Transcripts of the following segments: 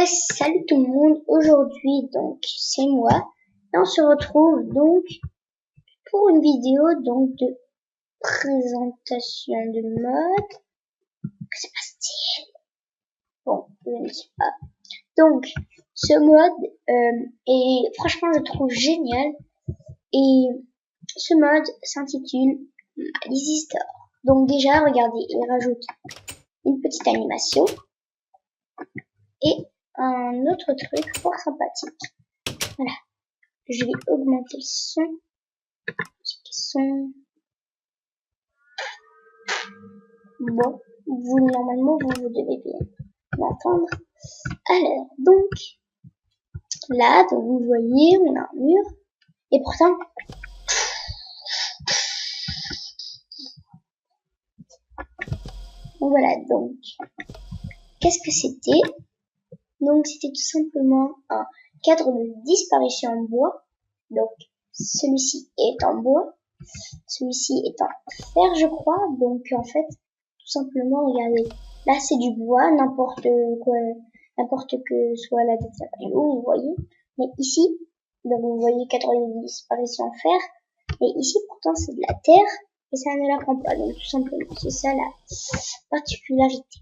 Ouais, salut tout le monde. Aujourd'hui, donc, c'est moi. Et on se retrouve donc pour une vidéo donc de présentation de mode. C'est pas style. Bon, je ne sais pas. Donc, ce mode est franchement, je trouve génial. Et ce mode s'intitule Easy Store. Donc déjà, regardez, il rajoute une petite animation et un autre truc fort sympathique. Voilà. Je vais augmenter le son. Bon, normalement, vous devez bien m'entendre. Alors, donc, là, donc, vous voyez, on a un mur. Et pourtant, voilà, donc, qu'est-ce que c'était? Donc, c'était tout simplement un cadre de disparition en bois. Donc, celui-ci est en bois. Celui-ci est en fer, je crois. Donc, en fait, tout simplement, regardez. Là, c'est du bois, n'importe que soit la matériau, vous voyez. Mais ici, donc vous voyez cadre de disparition en fer. Et ici, pourtant, c'est de la terre. Et ça ne la prend pas. Donc, tout simplement, c'est ça la particularité.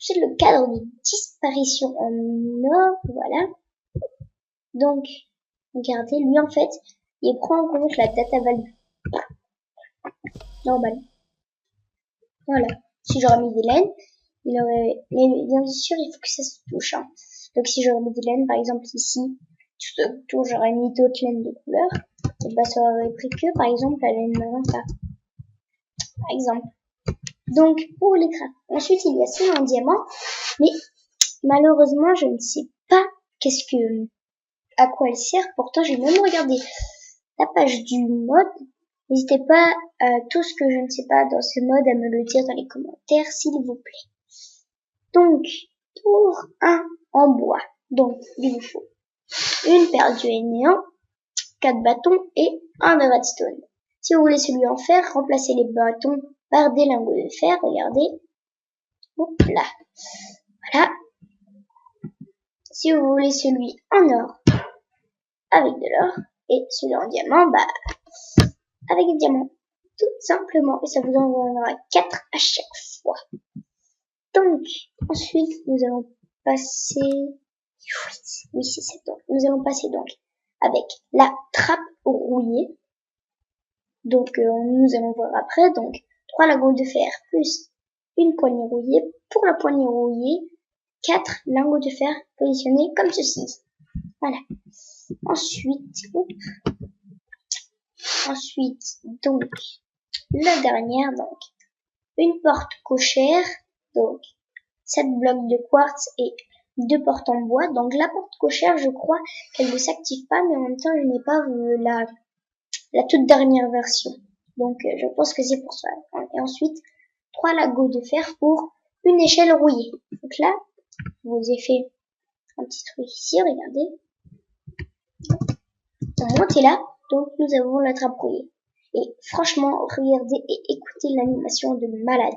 C'est le cadre de disparition en or, voilà. Donc, regardez, lui, en fait, il prend en compte la data value. Normal. Voilà. Si j'aurais mis des laines, il aurait, mais bien sûr, il faut que ça se touche, hein. Donc, si j'aurais mis des laines, par exemple, ici, tout autour, j'aurais mis d'autres laines de couleur, et bah, ça aurait pris que, par exemple, la laine magenta. Par exemple. Donc, pour l'écran. Ensuite, il y a ça en diamant, mais, malheureusement, je ne sais pas à quoi elle sert. Pourtant, j'ai même regardé la page du mode. N'hésitez pas à tout ce que je ne sais pas dans ce mode à me le dire dans les commentaires, s'il vous plaît. Donc, pour un en bois, donc il vous faut une paire d'yeux néant, 4 bâtons et un de redstone. Si vous voulez celui en fer, remplacez les bâtons par des lingots de fer, regardez. Hop là. Voilà. Si vous voulez celui en or, avec de l'or, et celui en diamant, bah, avec des diamants. Tout simplement. Et ça vous en donnera 4 à chaque fois. Donc, ensuite, nous allons passer, oui, c'est ça, donc, nous allons passer donc avec la trappe rouillée. Donc, nous allons voir après, donc, 3 lingots de fer plus une poignée rouillée. Pour la poignée rouillée, 4 lingots de fer positionnés comme ceci. Voilà. Ensuite, donc, la dernière, donc, une porte cochère, donc, 7 blocs de quartz et 2 portes en bois. Donc, la porte cochère, je crois qu'elle ne s'active pas, mais en même temps, je n'ai pas la toute dernière version. Donc, je pense que c'est pour ça. Et ensuite, 3 lingots de fer pour une échelle rouillée. Donc là, je vous ai fait un petit truc ici, regardez. On monte là, donc nous avons la trappe rouillée. Et franchement, regardez et écoutez l'animation de malade.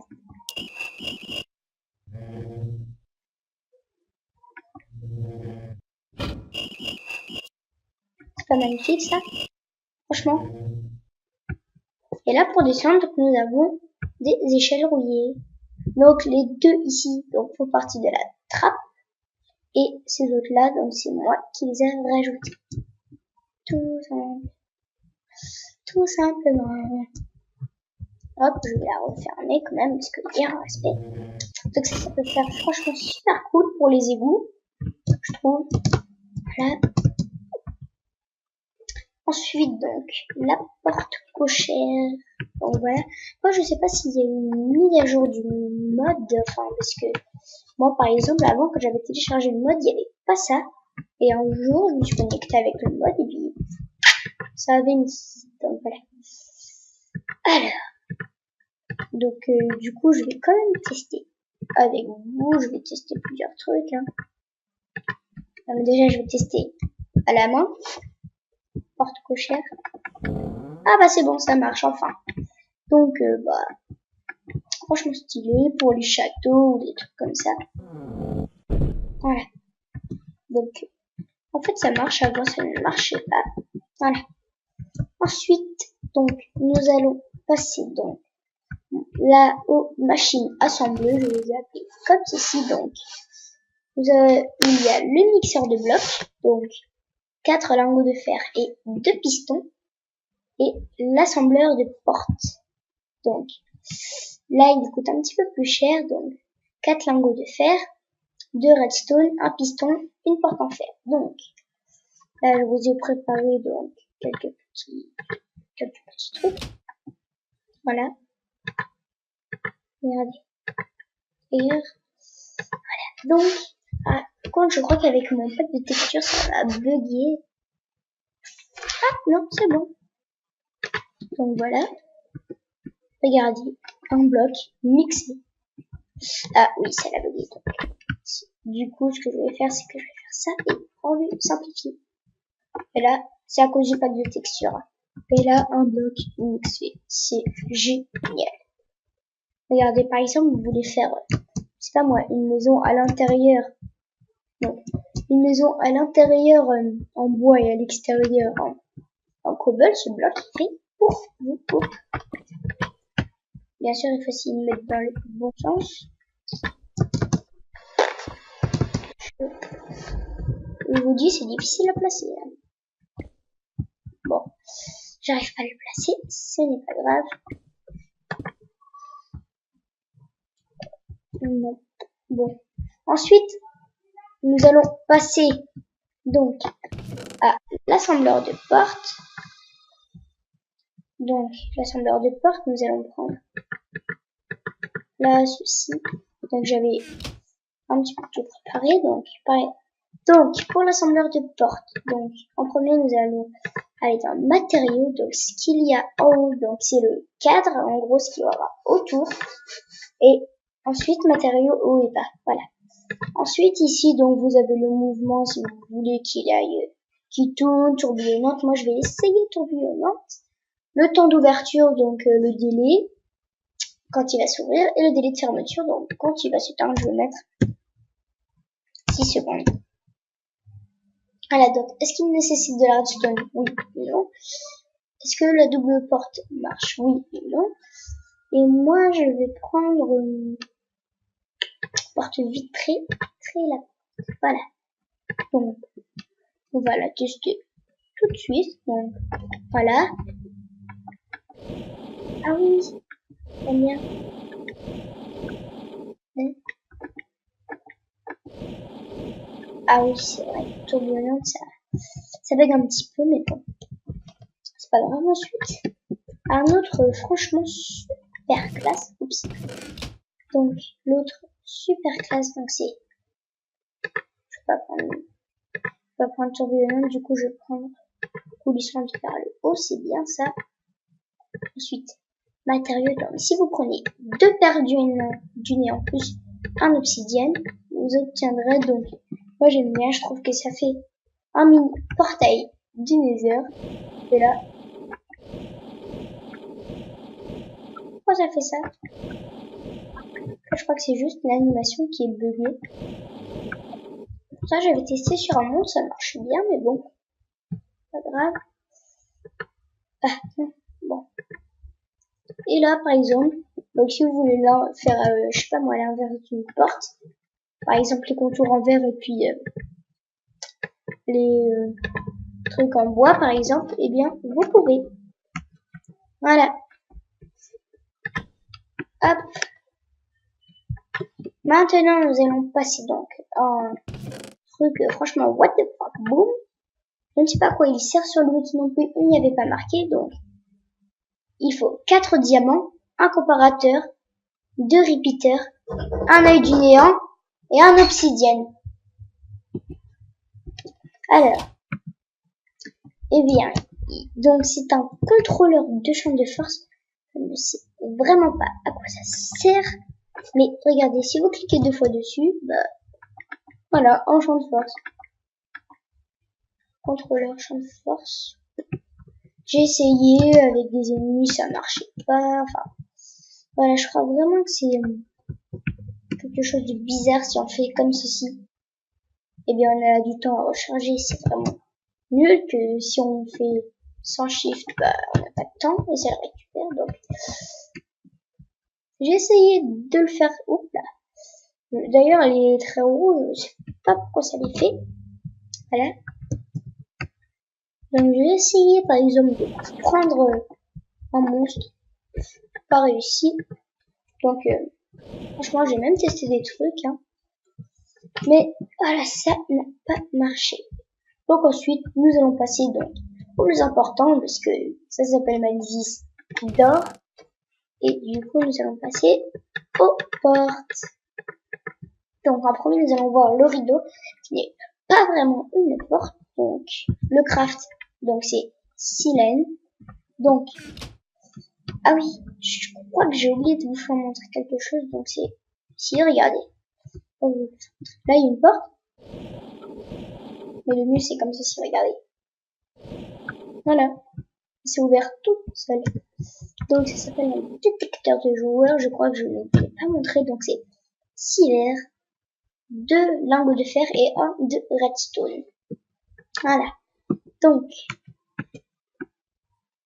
C'est pas magnifique ça? Franchement. Et là, pour descendre, nous avons des échelles rouillées. Donc les deux ici donc, font partie de la trappe. Et ces autres-là, donc c'est moi qui les ai rajoutés. Tout simplement. Hop, je vais la refermer quand même, parce qu'il y a un respect. Donc ça peut faire franchement super cool pour les égouts, je trouve. Voilà. Ensuite, donc, la porte cochère. Donc voilà. Moi, je sais pas s'il y a une mise à jour du mode, enfin, parce que moi, par exemple, avant, quand j'avais téléchargé le mode, il n'y avait pas ça. Et un jour, je me suis connectée avec le mode, et puis, ça avait mis. Donc voilà. Alors. Donc, du coup, je vais quand même tester avec vous. Je vais tester plusieurs trucs, hein. Donc, déjà, je vais tester à la main. Porte cochère. Ah bah c'est bon, ça marche enfin. Donc bah franchement stylé pour les châteaux ou des trucs comme ça. Voilà. Donc, en fait, ça marche. Avant, ça ne marchait pas. Voilà. Ensuite, donc, nous allons passer donc là aux machines assembleuses. Je les ai appelées comme ceci. Donc, il y a le mixeur de blocs, donc 4 lingots de fer et 2 pistons, et l'assembleur de portes. Donc, là, il coûte un petit peu plus cher. Donc, 4 lingots de fer, 2 redstone, un piston, une porte en fer. Donc, là, je vous ai préparé donc quelques petits trucs. Voilà. Regardez. Et voilà. Donc, quand je crois qu'avec mon pack de texture, ça va bugger. Ah, non, c'est bon. Donc voilà. Regardez. Un bloc mixé. Ah oui, ça l'a bugué. Du coup, ce que je vais faire, c'est que je vais faire ça et on lui simplifie. Et là, c'est à cause du pack de texture. Et là, un bloc mixé. C'est génial. Regardez, par exemple, vous voulez faire, c'est pas moi, une maison à l'intérieur. Non, une maison à l'intérieur en bois et à l'extérieur en cobble. Ce bloc est fait pour vous. Bien sûr, il faut s'y mettre dans le bon sens. Je vous dis, c'est difficile à placer. Bon, j'arrive pas à le placer, ce n'est pas grave. Non. Bon. Ensuite, nous allons passer donc à l'assembleur de portes. Donc, l'assembleur de portes, nous allons prendre là ceci. Donc, j'avais un petit peu tout préparé. Donc, pareil. Donc, pour l'assembleur de portes, donc, en premier, nous allons aller dans matériaux. Donc, ce qu'il y a en haut, donc, c'est le cadre, en gros, ce qu'il y aura autour. Et ensuite, matériaux haut et bas. Voilà. Ensuite, ici, donc, vous avez le mouvement, si vous voulez qu'il aille, qui tourne, tourbillonnante. Moi, je vais essayer tourbillonnante. Le temps d'ouverture, donc, le délai, quand il va s'ouvrir, et le délai de fermeture, donc, quand il va s'éteindre, je vais mettre 6 secondes. Voilà, donc, est-ce qu'il nécessite de la redstone? Oui, non. Est-ce que la double porte marche? Oui, non. Et moi, je vais prendre une porte vitrée, très là. Voilà. Donc, on va la tester tout de suite. Donc, voilà. Ah oui, très bien. Ah oui, c'est vrai, tourbillonnante, ça bug un petit peu, mais bon, c'est pas grave. Ensuite, un autre franchement super classe. Oups. Donc, l'autre super classe, donc c'est, je vais pas prendre tourbillonnante, du coup, je vais prendre coulissante vers le haut, c'est bien ça. Ensuite, matériaux, donc si vous prenez 2 paires du nez en plus, un obsidienne, vous obtiendrez donc, moi j'aime bien, je trouve que ça fait un mini portail du Nether. Et là, pourquoi ça fait ça? Je crois que c'est juste l'animation qui est buggée. Ça, j'avais testé sur un monde, ça marche bien, mais bon, pas grave. Ah, non, bon. Et là, par exemple, donc si vous voulez là faire, je sais pas moi, l'inverse d'une porte, par exemple les contours en verre et puis les trucs en bois, par exemple, eh bien, vous pouvez. Voilà. Hop. Maintenant, nous allons passer donc un truc, franchement, what the fuck, boom. Je ne sais pas à quoi il sert sur le wiki non plus, il n'y avait pas marqué, donc il faut 4 diamants, un comparateur, 2 repeaters, un œil du néant et un obsidienne. Alors, eh bien, donc c'est un contrôleur de champ de force. Je ne sais vraiment pas à quoi ça sert, mais regardez, si vous cliquez 2 fois dessus, bah, voilà, en champ de force. Contrôleur champ de force. J'ai essayé avec des ennemis, ça marchait pas. Enfin, voilà, je crois vraiment que c'est quelque chose de bizarre si on fait comme ceci. eh bien on a du temps à recharger, c'est vraiment nul. Que si on fait sans shift, bah on n'a pas de temps et ça le récupère. Donc j'ai essayé de le faire. Oups là. D'ailleurs elle est très rouge, je sais pas pourquoi ça les fait. Voilà. Donc j'ai essayé par exemple de prendre un monstre, pas réussi. Donc franchement j'ai même testé des trucs, hein. Mais voilà, ça n'a pas marché. Donc ensuite nous allons passer donc au plus important, parce que ça s'appelle Manvis d'or. Et du coup nous allons passer aux portes. Donc en premier nous allons voir le rideau, qui n'est pas vraiment une porte. Donc le craft, donc c'est 6 laines. Donc ah oui, je crois que j'ai oublié de vous montrer quelque chose. Donc c'est si, regardez, là il y a une porte, mais le mieux c'est comme ceci, regardez. Voilà, c'est ouvert tout seul. Donc ça s'appelle un détecteur de joueurs. Je crois que je ne vous l'ai pas montré. Donc c'est 6 verres, 2 lingots de fer et 1 de redstone. Voilà. Donc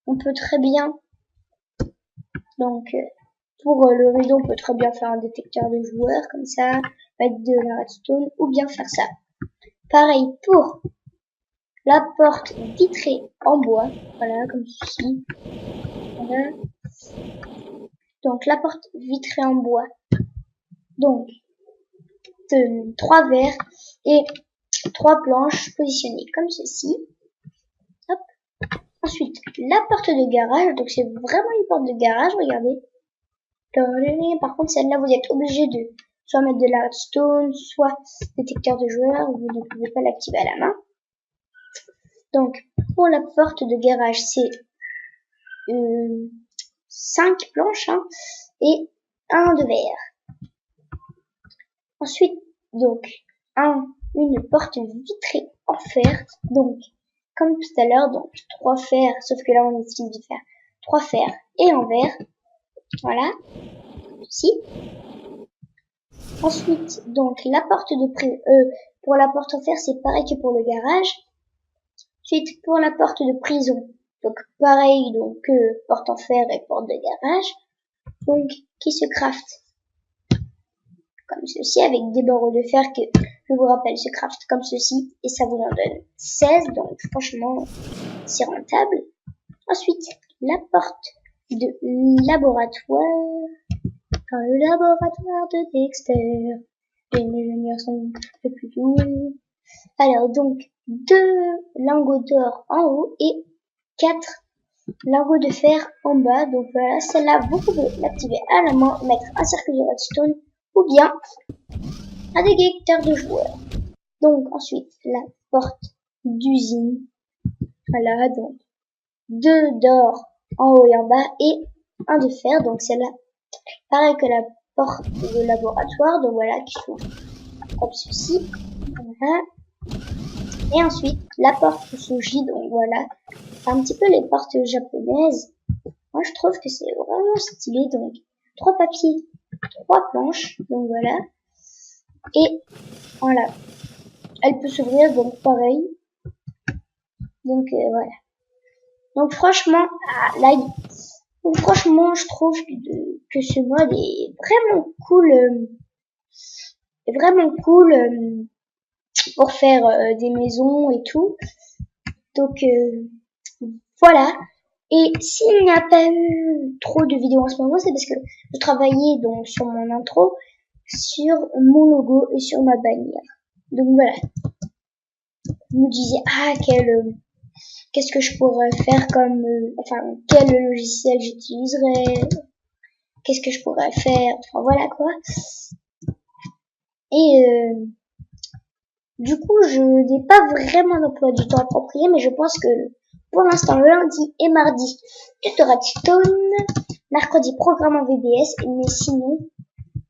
on peut très bien, donc pour le rideau on peut très bien faire un détecteur de joueurs comme ça, mettre de la redstone ou bien faire ça. Pareil pour la porte vitrée en bois, voilà, comme ceci. Voilà. Donc la porte vitrée en bois, donc de 3 verres et 3 planches positionnées comme ceci. Hop. Ensuite la porte de garage, donc c'est vraiment une porte de garage, regardez. Par contre celle-là vous êtes obligé de soit mettre de la redstone, soit détecteur de joueurs, vous ne pouvez pas l'activer à la main. Donc pour la porte de garage c'est 5 planches, hein, et 1 de verre. Ensuite donc une porte vitrée en fer, donc comme tout à l'heure, donc 3 fers, sauf que là on utilise du fer, 3 fers et en verre, voilà, ici. Ensuite donc la porte de pour la porte en fer c'est pareil que pour le garage. Ensuite pour la porte de prison, donc pareil, donc porte en fer et porte de garage, donc qui se craft comme ceci avec des barreaux de fer que je vous rappelle se craft comme ceci et ça vous en donne 16, donc franchement c'est rentable. Ensuite la porte de laboratoire, dans le laboratoire de Dexter, les ingénieurs sont les plus doués. Alors donc 2 lingots d'or en haut et 4 lingots de fer en bas. Donc voilà, celle-là vous pouvez l'activer à la main, mettre un cercle de redstone ou bien un détecteur de joueurs. Donc ensuite la porte d'usine, voilà, donc 2 d'or en haut et en bas et 1 de fer, donc celle-là pareil que la porte de laboratoire, donc voilà, qui s'ouvre comme ceci, voilà. Et ensuite la porte Sushi, donc voilà, un petit peu les portes japonaises. Moi je trouve que c'est vraiment stylé. Donc 3 papiers, 3 planches, donc voilà. Et voilà, elle peut s'ouvrir, donc pareil. Donc voilà. Donc franchement, franchement je trouve que ce mode est vraiment cool, pour faire des maisons et tout. Donc voilà. Et s'il n'y a pas eu trop de vidéos en ce moment, c'est parce que je travaillais donc sur mon intro, sur mon logo et sur ma bannière. Donc voilà. Je me disais qu'est-ce que je pourrais faire comme quel logiciel j'utiliserais, qu'est-ce que je pourrais faire, enfin voilà quoi. Et du coup je n'ai pas vraiment d'emploi du temps approprié, mais je pense que pour l'instant le lundi et mardi tutorat Stone, mercredi programme en VBS, mais sinon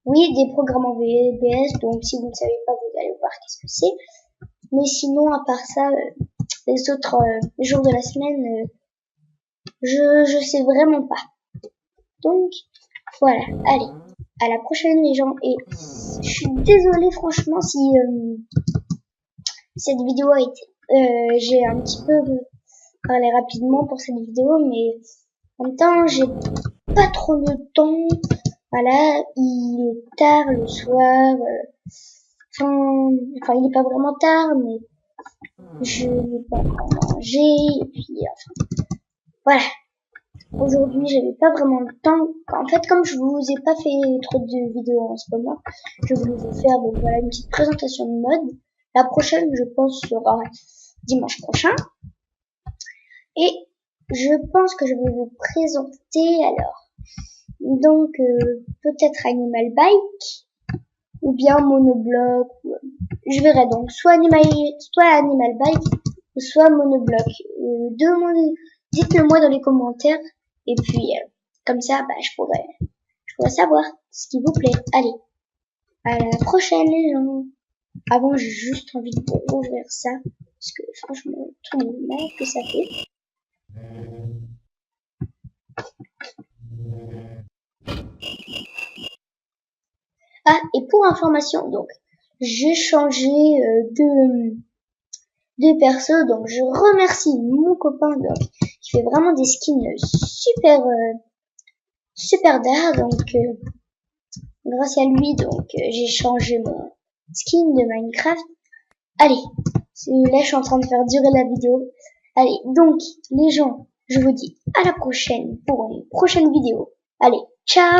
oui des programmes en VBS, donc si vous ne savez pas vous allez voir qu'est-ce que c'est. Mais sinon à part ça, les autres jours de la semaine, je sais vraiment pas. Donc voilà, allez, à la prochaine les gens, et je suis désolée franchement si cette vidéo a été... j'ai un petit peu parlé rapidement pour cette vidéo, mais en même temps, j'ai pas trop le temps. Voilà, il est tard le soir. Enfin, il est pas vraiment tard, mais je n'ai pas encore mangé. Et puis, enfin, voilà. Aujourd'hui, j'avais pas vraiment le temps. En fait, comme je vous ai pas fait trop de vidéos en ce moment, je voulais vous faire donc voilà une petite présentation de mode. La prochaine, je pense, sera dimanche prochain. Et je pense que je vais vous présenter alors. Donc peut-être Animal Bike ou bien Monobloc. Je verrai donc soit Animal Bike ou soit Monobloc. Dites-le moi dans les commentaires. Et puis, comme ça, bah, je pourrais savoir ce qui vous plaît. Allez, à la prochaine, les gens. Avant, j'ai juste envie de rouvrir ça. Parce que, franchement, tout le mal que ça fait. Ah, et pour information, donc, j'ai changé de perso. Donc, je remercie mon copain, donc, qui fait vraiment des skins super d'art. Donc, grâce à lui, donc, j'ai changé mon skin de Minecraft. Allez, là, je suis en train de faire durer la vidéo. Allez, donc, les gens, je vous dis à la prochaine pour une prochaine vidéo. Allez, ciao!